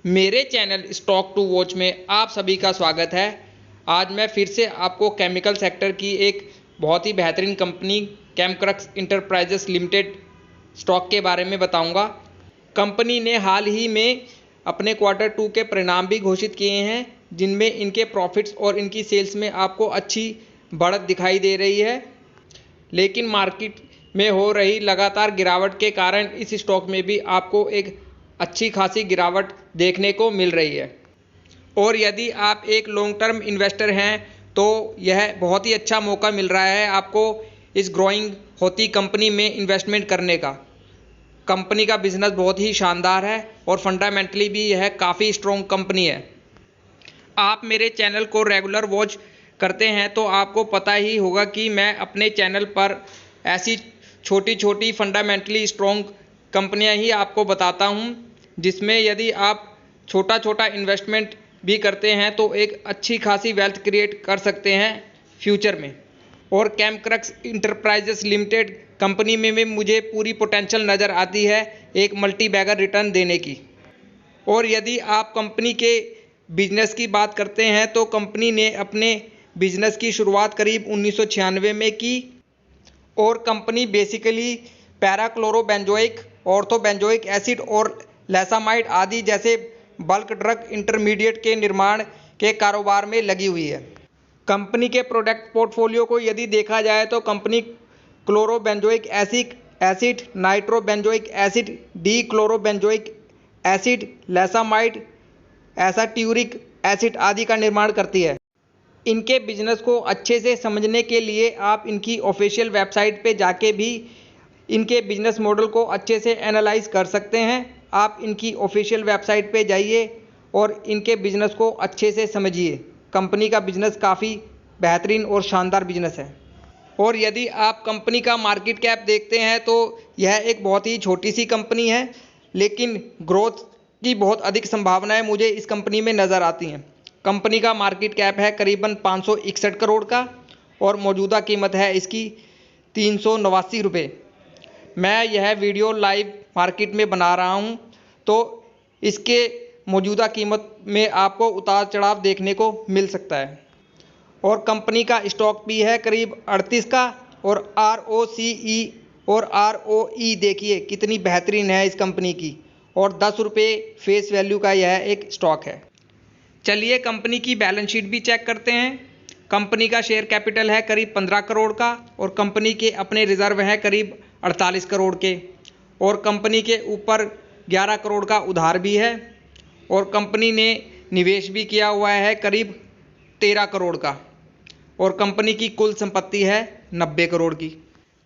मेरे channel stock to watch में आप सभी का स्वागत है। आज मैं फिर से आपको केमिकल सेक्टर की एक बहुत ही बेहतरीन कंपनी केमक्रक्स इंटरप्राइजेस लिमिटेड स्टॉक के बारे में बताऊंगा। कंपनी ने हाल ही में अपने क्वार्टर 2 के परिणाम भी घोषित किए हैं, जिनमें इनके प्रॉफिट्स और इनकी सेल्स में आपको अच्छी बढ़त दिखाई दे रही है। लेकिन मार्केट में हो रही लगातार गिरावट के कारण इस स्टॉक में भी आपको एक अच्छी खासी गिरावट देखने को मिल रही है। और यदि आप एक लॉन्ग टर्म इन्वेस्टर हैं तो यह बहुत ही अच्छा मौका मिल रहा है आपको इस ग्रोइंग होती कंपनी में इन्वेस्टमेंट करने का। कंपनी का बिजनेस बहुत ही शानदार है और फंडामेंटली भी यह काफ़ी स्ट्रॉन्ग कंपनी है। आप मेरे चैनल को रेगुलर वॉच करते हैं तो आपको पता ही होगा कि मैं अपने चैनल पर ऐसी छोटी छोटी फंडामेंटली स्ट्रॉन्ग कंपनियां ही आपको बताता हूं, जिसमें यदि आप छोटा छोटा इन्वेस्टमेंट भी करते हैं तो एक अच्छी खासी वेल्थ क्रिएट कर सकते हैं फ्यूचर में। और केमक्रक्स इंटरप्राइजेस लिमिटेड कंपनी में मुझे पूरी पोटेंशियल नज़र आती है एक मल्टी बैगर रिटर्न देने की। और यदि आप कंपनी के बिजनेस की बात करते हैं तो कंपनी ने अपने बिजनेस की शुरुआत करीब 1996 में की और कंपनी बेसिकली पैराक्लोरोबेंजोइक, ऑर्थोबेंजोइक एसिड और लैसामाइड आदि जैसे बल्क ड्रग इंटरमीडिएट के निर्माण के कारोबार में लगी हुई है। कंपनी के प्रोडक्ट पोर्टफोलियो को यदि देखा जाए तो company chlorobenzoic acid, nitrobenzoic acid, dichlorobenzoic acid, lasamide, एसाट्यूरिक एसिड आदि का निर्माण करती है। इनके बिजनेस को अच्छे से समझने के लिए आप इनकी ऑफिशियल वेबसाइट पे जाके भी इनके बिजनेस मॉडल को अच्छे से एनालाइज कर सकते हैं। आप इनकी ऑफिशियल वेबसाइट पे जाइए और इनके बिजनेस को अच्छे से समझिए। कंपनी का बिजनेस काफ़ी बेहतरीन और शानदार बिजनेस है। और यदि आप कंपनी का मार्केट कैप देखते हैं तो यह एक बहुत ही छोटी सी कंपनी है, लेकिन ग्रोथ की बहुत अधिक संभावनाएं मुझे इस कंपनी में नज़र आती हैं। कंपनी का मार्केट कैप है करीबन 561 करोड़ का और मौजूदा कीमत है इसकी 389 रुपये। मैं यह वीडियो लाइव मार्केट में बना रहा हूं तो इसके मौजूदा कीमत में आपको उतार चढ़ाव देखने को मिल सकता है। और कंपनी का स्टॉक भी है करीब 38 का और ROCE और ROE देखिए कितनी बेहतरीन है इस कंपनी की, और 10 रुपये फेस वैल्यू का यह एक स्टॉक है। चलिए कंपनी की बैलेंस शीट भी चेक करते हैं। कंपनी का शेयर कैपिटल है करीब 15 करोड़ का और कंपनी के अपने रिजर्व हैं करीब 48 करोड़ के, और कंपनी के ऊपर 11 करोड़ का उधार भी है, और कंपनी ने निवेश भी किया हुआ है करीब 13 करोड़ का, और कंपनी की कुल संपत्ति है 90 करोड़ की।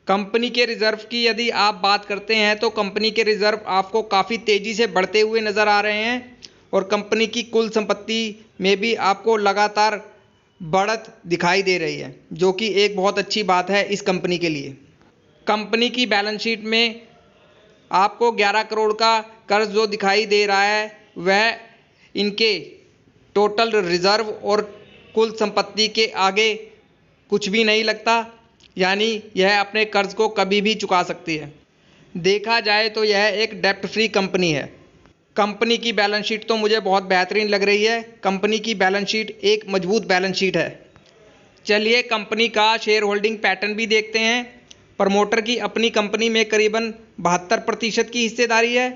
कंपनी के रिजर्व की यदि आप बात करते हैं तो कंपनी के रिजर्व आपको काफ़ी तेज़ी से बढ़ते हुए नज़र आ रहे हैं, और कंपनी की कुल संपत्ति में भी आपको लगातार बढ़त दिखाई दे रही है, जो कि एक बहुत अच्छी बात है इस कंपनी के लिए। कंपनी की बैलेंस शीट में आपको 11 करोड़ का कर्ज जो दिखाई दे रहा है वह इनके टोटल रिजर्व और कुल संपत्ति के आगे कुछ भी नहीं लगता, यानी यह अपने कर्ज को कभी भी चुका सकती है। देखा जाए तो यह एक डेप्ट फ्री कंपनी है। कंपनी की बैलेंस शीट तो मुझे बहुत बेहतरीन लग रही है। कंपनी की बैलेंस शीट एक मजबूत बैलेंस शीट है। चलिए कंपनी का शेयर होल्डिंग पैटर्न भी देखते हैं। प्रमोटर की अपनी कंपनी में करीबन 72% की हिस्सेदारी है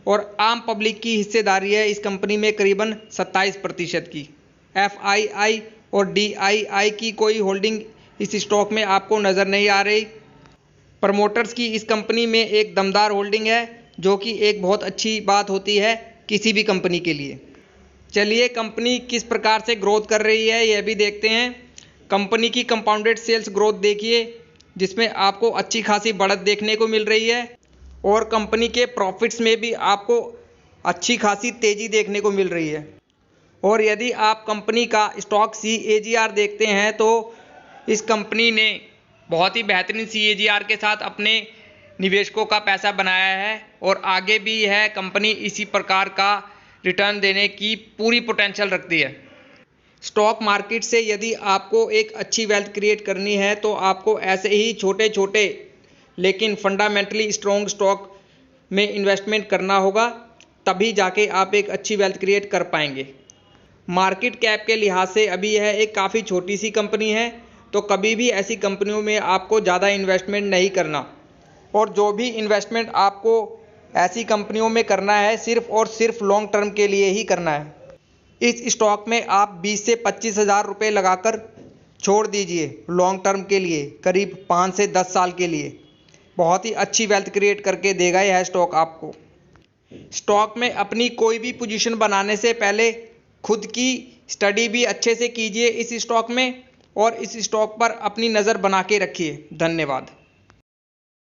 और आम पब्लिक की हिस्सेदारी है इस कंपनी में करीबन 27% की। FII और DII की कोई होल्डिंग इस स्टॉक में आपको नज़र नहीं आ रही। प्रमोटर्स की इस कंपनी में एक दमदार होल्डिंग है, जो कि एक बहुत अच्छी बात होती है किसी भी कंपनी के लिए। चलिए कंपनी किस प्रकार से ग्रोथ कर रही है यह भी देखते हैं। कंपनी की कंपाउंडेड सेल्स ग्रोथ देखिए, जिसमें आपको अच्छी खासी बढ़त देखने को मिल रही है, और कंपनी के प्रॉफिट्स में भी आपको अच्छी खासी तेज़ी देखने को मिल रही है। और यदि आप कंपनी का स्टॉक CAGR देखते हैं तो इस कंपनी ने बहुत ही बेहतरीन CAGR के साथ अपने निवेशकों का पैसा बनाया है, और आगे भी यह कंपनी इसी प्रकार का रिटर्न देने की पूरी पोटेंशियल रखती है। स्टॉक मार्केट से यदि आपको एक अच्छी वेल्थ क्रिएट करनी है तो आपको ऐसे ही छोटे छोटे लेकिन फंडामेंटली स्ट्रॉन्ग स्टॉक में इन्वेस्टमेंट करना होगा। तभी जाके आप एक अच्छी वेल्थ क्रिएट कर पाएंगे। मार्केट कैप के लिहाज से अभी यह एक काफ़ी छोटी सी कंपनी है, तो कभी भी ऐसी कंपनियों में आपको ज़्यादा इन्वेस्टमेंट नहीं करना, और जो भी इन्वेस्टमेंट आपको ऐसी कंपनियों में करना है सिर्फ और सिर्फ लॉन्ग टर्म के लिए ही करना है। इस स्टॉक में आप 20 से 25 हज़ार रुपये लगाकर छोड़ दीजिए लॉन्ग टर्म के लिए, करीब 5 से 10 साल के लिए। बहुत ही अच्छी वेल्थ क्रिएट करके देगा यह स्टॉक आपको। स्टॉक में अपनी कोई भी पोजीशन बनाने से पहले खुद की स्टडी भी अच्छे से कीजिए इस स्टॉक में, और इस स्टॉक पर अपनी नज़र बना के रखिए। धन्यवाद।